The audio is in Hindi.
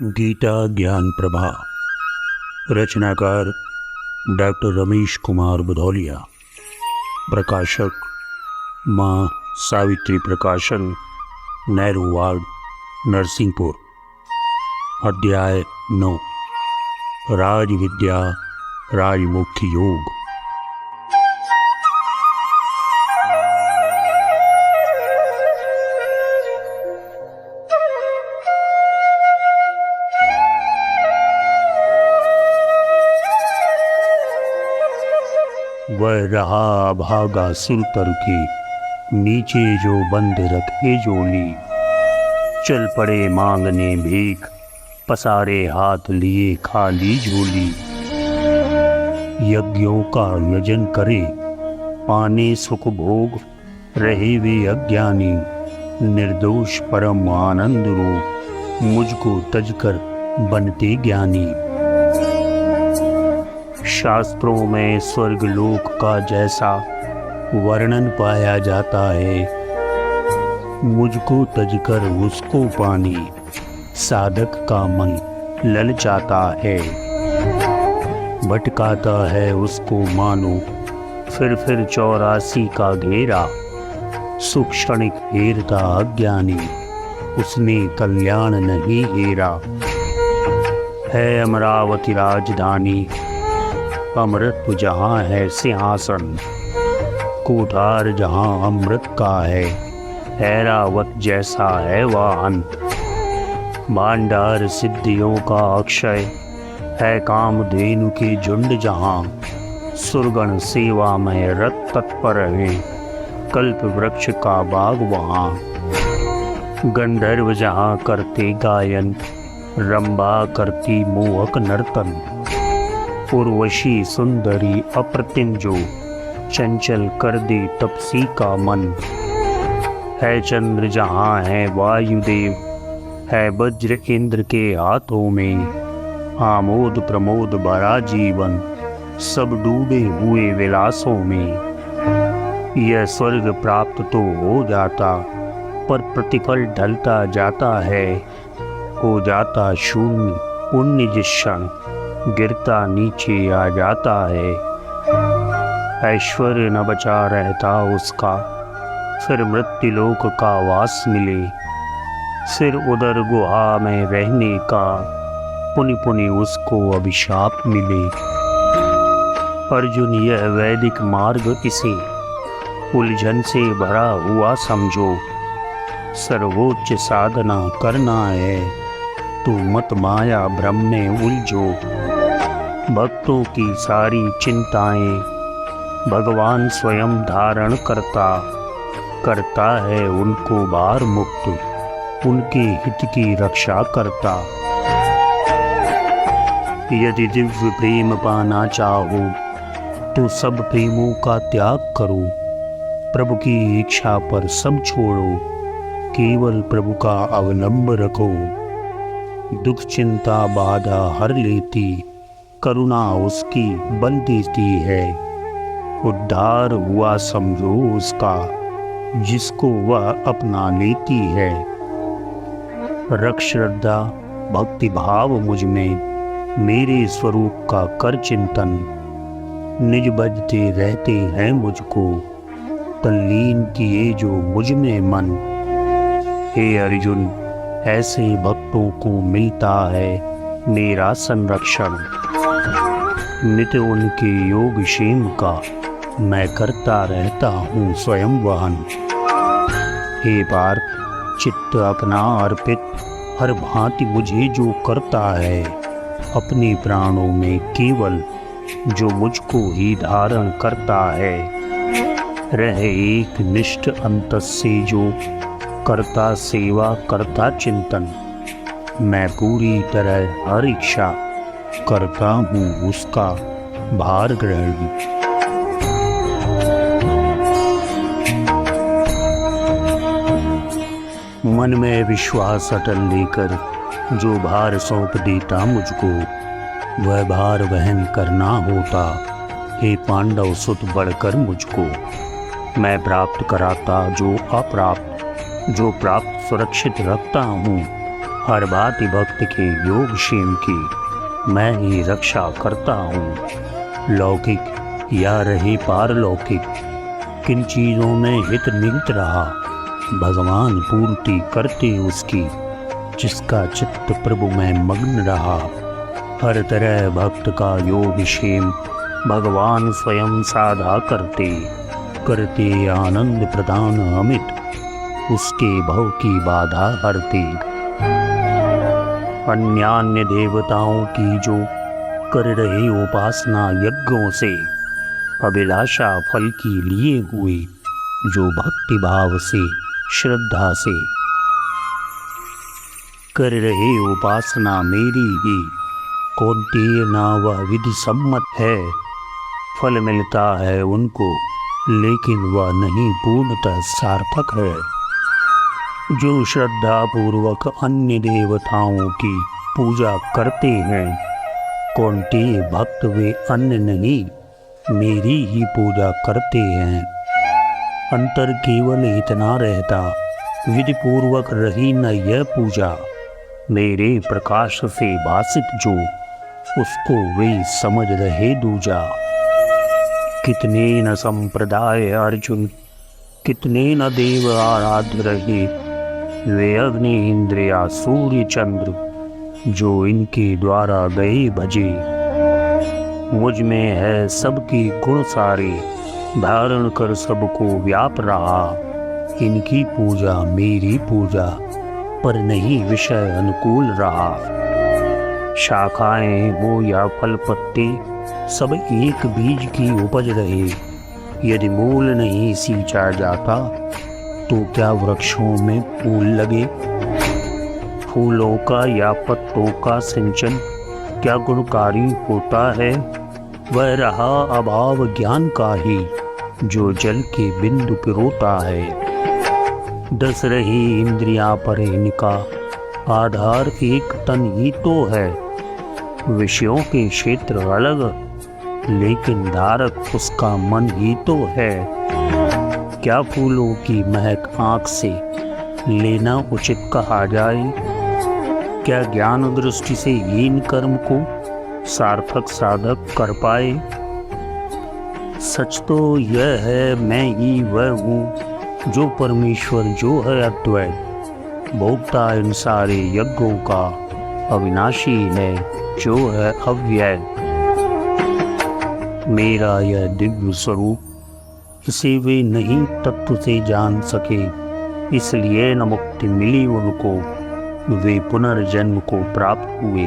गीता ज्ञान प्रभा। रचनाकार डॉक्टर रमेश कुमार बुधौलिया। प्रकाशक माँ सावित्री प्रकाशन, नेहरू वार्ड, नरसिंहपुर। अध्याय 9। राज विद्या राजमुख्य योग। वह रहा भागा सिर तर के, नीचे जो बंद रखे जोली। चल पड़े मांगने भीख, पसारे हाथ लिए खाली झोली। यज्ञों का यजन करे, पाने सुख भोग, रहे वे अज्ञानी। निर्दोष परम आनंद रूप, मुझको तजकर बनते ज्ञानी। शास्त्रों में स्वर्ग लोक का जैसा वर्णन पाया जाता है, मुझको तजकर उसको पानी साधक का मन ललचाता है। भटकाता है उसको मानो फिर 84 का घेरा। सुख क्षणिक हेरता अज्ञानी, उसने कल्याण नहीं हेरा। है अमरावती राजधानी, अमृत जहाँ है सिंहासन। कोठार जहाँ अमृत का है, ऐरावत जैसा है वाहन। भांडार सिद्धियों का अक्षय, है कामधेनु के झुंड जहाँ। सुरगण सेवा में रत तत्पर है, कल्प वृक्ष का बाग वहाँ। गंधर्व जहाँ करते गायन, रंभा करती मोहक नर्तन। उर्वशी सुंदरी अप्रतिम जो, चंचल कर दे तपसी का मन। है चंद्र जहाँ है वायुदेव, है वज्र इंद्र के हाथों में। आमोद प्रमोद भरा जीवन, सब डूबे हुए विलासों में। यह स्वर्ग प्राप्त तो हो जाता, पर प्रतिफल ढलता जाता है। हो जाता शून्य पुण्य जिस क्षण, गिरता नीचे आ जाता है। ऐश्वर्य न बचा रहता उसका, फिर मृत्युलोक का वास मिले। फिर उधर गुहा में रहने का, पुनि पुनि उसको अभिशाप मिले। अर्जुन यह वैदिक मार्ग इसे उलझन से भरा हुआ समझो। सर्वोच्च साधना करना है, तो मत माया भ्रम में उलझो। भक्तों की सारी चिंताएं भगवान स्वयं धारण करता है उनको भार मुक्त, उनके हित की रक्षा करता। यदि दिव्य प्रेम पाना चाहो, तो सब प्रेमों का त्याग करो। प्रभु की इच्छा पर सब छोड़ो, केवल प्रभु का अवलंब रखो। दुख चिंता बाधा हर लेती, करुणा उसकी बल देती है। उद्धार हुआ समझो उसका, जिसको वह अपना लेती है। रख श्रद्धा भक्ति भाव मुझ में, मेरे स्वरूप का कर चिंतन। निज बजते रहते हैं मुझको, तल्लीन किए जो मुझ में मन। हे अर्जुन, ऐसे भक्तों को मिलता है मेरा संरक्षण। नित्य उनके योग क्षेम का, मैं करता रहता हूँ स्वयं वहन। हे पार्थ, चित्त अपना अर्पित हर भांति मुझे जो करता है। अपने प्राणों में केवल जो मुझको ही धारण करता है। रहे एक निष्ठ अंत से जो, करता सेवा करता चिंतन। मैं पूरी तरह हर इच्छा करता हूँ उसका भार ग्रहण। मन में विश्वास अटल लेकर जो भार सौंप देता मुझको, वह भार वहन करना होता। हे पांडव सुत बढ़कर मुझको, मैं प्राप्त कराता जो अप्राप्त, जो प्राप्त सुरक्षित रखता हूँ। हर भांति भक्त के योग क्षेम की मैं ही रक्षा करता हूँ। लौकिक या रहे पारलौकिक, किन चीज़ों में हित निहित रहा, भगवान पूर्ति करते उसकी, जिसका चित्त प्रभु में मग्न रहा। हर तरह भक्त का योग क्षेम भगवान स्वयं साधा करते, करते आनंद प्रदान अमित, उसके भव की बाधा हरते। अन्यान्य देवताओं की जो कर रहे उपासना यज्ञों से, अभिलाषा फल की लिए हुए जो भक्ति भाव से श्रद्धा से कर रहे उपासना मेरी ही, कौन्तेय ना वह विधि सम्मत है। फल मिलता है उनको लेकिन वह नहीं पूर्णतः सार्थक है। जो श्रद्धा पूर्वक अन्य देवताओं की पूजा करते हैं, कौन्तेय भक्त वे अन्य नहीं मेरी ही पूजा करते हैं। अंतर केवल इतना रहता, विधि पूर्वक रही न यह पूजा, मेरे प्रकाश से भासित जो, उसको वे समझ रहे दूजा। कितने न संप्रदाय अर्जुन, कितने न देव आराध्य रहे, वे अग्नि इंद्र या सूर्य चंद्र, जो इनके द्वारा गए भजे। मुझ में है सबकी गुण सारे, धारण कर सबको व्याप रहा। इनकी पूजा मेरी पूजा, पर नहीं विषय अनुकूल रहा। शाखाएं हो या फल पत्ते, सब एक बीज की उपज रहे। यदि मूल नहीं सींचा जाता, तो क्या वृक्षों में फूल लगे। फूलों का या पत्तों का सिंचन क्या गुणकारी होता है। वह रहा अभाव ज्ञान का ही, जो जल के बिंदु पिरोता है। 10 रही इंद्रियां पर इनका, आधार एक तन ही तो है। विषयों के क्षेत्र अलग, लेकिन धारक उसका मन ही तो है। क्या फूलों की महक आँख से लेना उचित कहा जाए। क्या ज्ञान दृष्टि से हीन कर्म को सार्थक साधक कर पाए। सच तो यह है मैं ही वह हूँ, जो परमेश्वर जो है अद्वैत। भोक्ता इन सारे यज्ञों का अविनाशी है, जो है अव्यय। मेरा यह दिव्य स्वरूप, इसे वे नहीं तत्व से जान सके, इसलिए न मुक्ति मिली उनको, वे पुनर्जन्म को प्राप्त हुए।